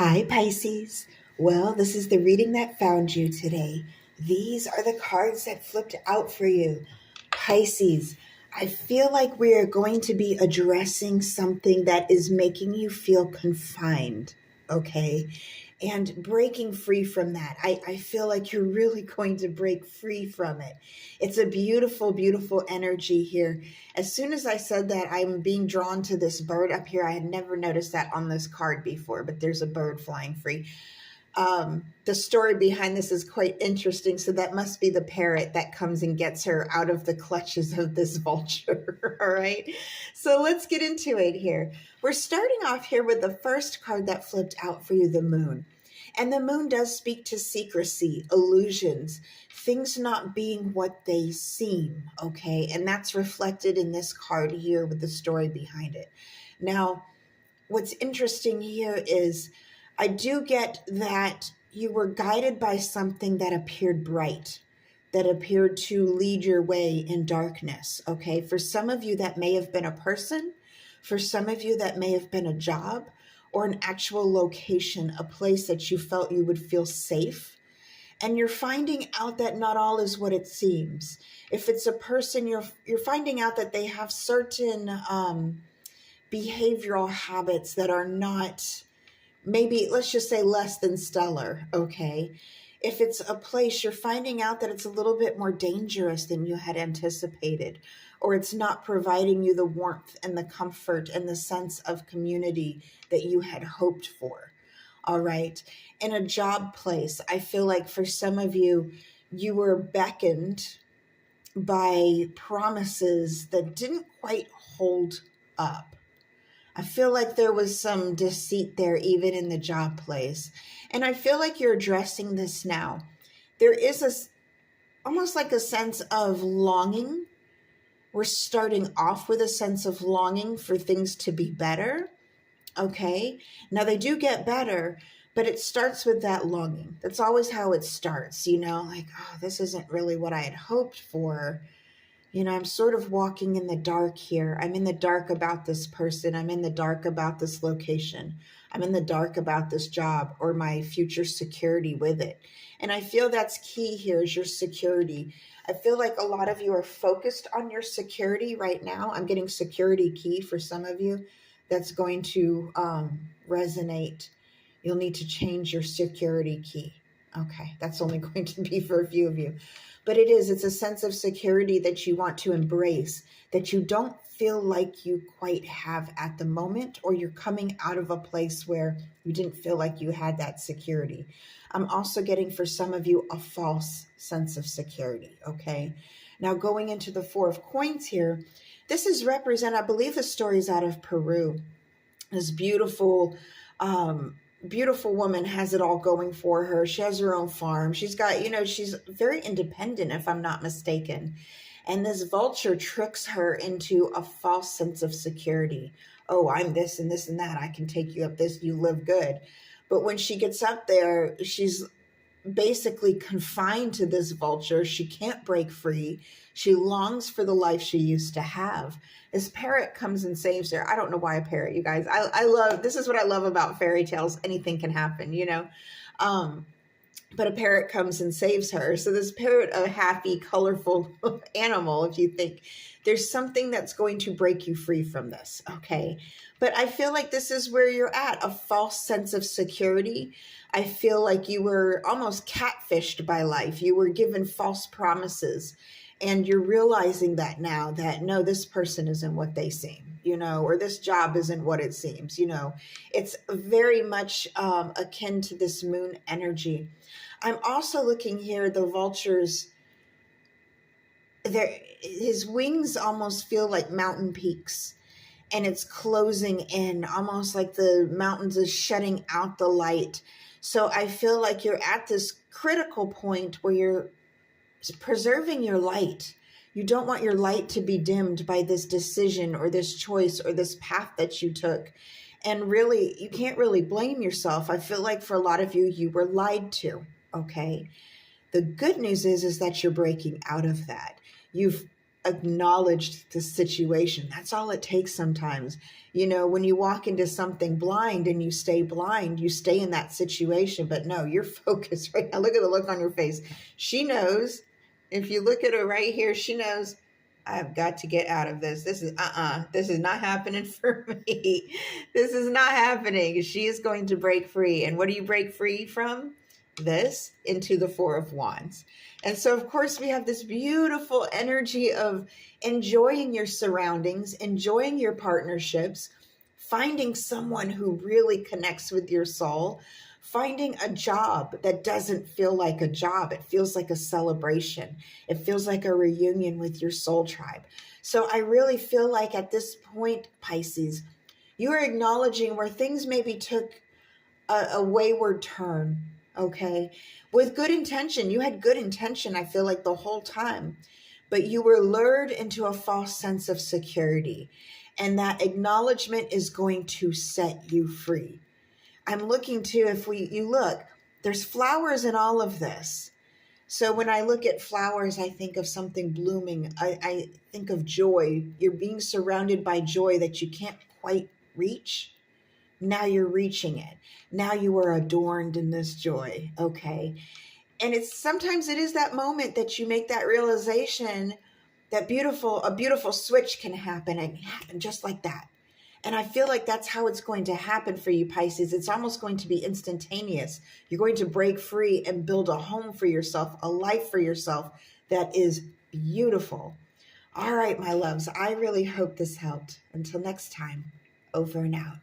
Hi, Pisces. Well, this is the reading that found you today. These are the cards that flipped out for you. Pisces, I feel like we are going to be addressing something that is making you feel confined, okay? And breaking free from that. I feel like you're really going to break free from it. It's a beautiful, beautiful energy here. As soon as I said that, I'm being drawn to this bird up here. I had never noticed that on this card before, but there's a bird flying free. The story behind this is quite interesting. So that must be the parrot that comes and gets her out of the clutches of this vulture. All right. So let's get into it here. We're starting off here with the first card that flipped out for you, the moon. And the moon does speak to secrecy, illusions, things not being what they seem. Okay. And that's reflected in this card here with the story behind it. Now, what's interesting here is I do get that you were guided by something that appeared bright, that appeared to lead your way in darkness. Okay. For some of you, that may have been a person. For some of you, that may have been a job or an actual location, a place that you felt you would feel safe. And you're finding out that not all is what it seems. If it's a person, you're finding out that they have certain behavioral habits that are not, maybe let's just say, less than stellar, okay? If it's a place, you're finding out that it's a little bit more dangerous than you had anticipated, or it's not providing you the warmth and the comfort and the sense of community that you had hoped for. All right. In a job place, I feel like for some of you, you were beckoned by promises that didn't quite hold up. I feel like there was some deceit there, even in the job place. And I feel like you're addressing this now. There is almost like a sense of longing. We're starting off with a sense of longing for things to be better. Okay. Now they do get better, but it starts with that longing. That's always how it starts, like, oh, this isn't really what I had hoped for. I'm sort of walking in the dark here. I'm in the dark about this person. I'm in the dark about this location. I'm in the dark about this job or my future security with it. And I feel that's key here is your security. I feel like a lot of you are focused on your security right now. I'm getting security key for some of you. That's going to resonate. You'll need to change your security key. Okay, that's only going to be for a few of you. But it's a sense of security that you want to embrace, that you don't feel like you quite have at the moment, or you're coming out of a place where you didn't feel like you had that security. I'm also getting for some of you a false sense of security, okay? Now going into the Four of Coins here, this is I believe the story is out of Peru. This beautiful woman has it all going for her. She has her own farm. She's got, she's very independent, if I'm not mistaken. And this vulture tricks her into a false sense of security. Oh, I'm this and this and that. I can take you up this. You live good. But when she gets up there, she's basically confined to this vulture. She can't break free. She longs for the life she used to have. This parrot comes and saves her. I don't know why a parrot, you guys. I love, this is what I love about fairy tales. Anything can happen, but a parrot comes and saves her. So this parrot, a happy, colorful animal, if you think, there's something that's going to break you free from this, okay? But I feel like this is where you're at, a false sense of security. I feel like you were almost catfished by life. You were given false promises. And you're realizing that now that, no, this person isn't what they seem, or this job isn't what it seems, It's very much akin to this moon energy. I'm also looking here, the vultures, his wings almost feel like mountain peaks. And it's closing in, almost like the mountains is shutting out the light. So I feel like you're at this critical point where you're preserving your light. You don't want your light to be dimmed by this decision or this choice or this path that you took. And really, you can't really blame yourself. I feel like for a lot of you, you were lied to, okay? The good news is that you're breaking out of that. You've acknowledged the situation. That's all it takes sometimes. You know, when you walk into something blind and you stay blind, you stay in that situation. But no, you're focused right now. Look at the look on your face. She knows. If you look at her right here, she knows, I've got to get out of this. This is not happening for me. This is not happening. She is going to break free. And what do you break free from? This into the Four of Wands. And so, of course, we have this beautiful energy of enjoying your surroundings, enjoying your partnerships, finding someone who really connects with your soul, finding a job that doesn't feel like a job. It feels like a celebration. It feels like a reunion with your soul tribe. So I really feel like at this point, Pisces, you are acknowledging where things maybe took a wayward turn, okay? With good intention. You had good intention, I feel like, the whole time, but you were lured into a false sense of security. And that acknowledgement is going to set you free. I'm looking too, you look, there's flowers in all of this. So when I look at flowers, I think of something blooming. I think of joy. You're being surrounded by joy that you can't quite reach. Now you're reaching it. Now you are adorned in this joy. Okay. And sometimes it is that moment that you make that realization that a beautiful switch can happen, and happen just like that. And I feel like that's how it's going to happen for you, Pisces. It's almost going to be instantaneous. You're going to break free and build a home for yourself, a life for yourself that is beautiful. All right, my loves, I really hope this helped. Until next time, over and out.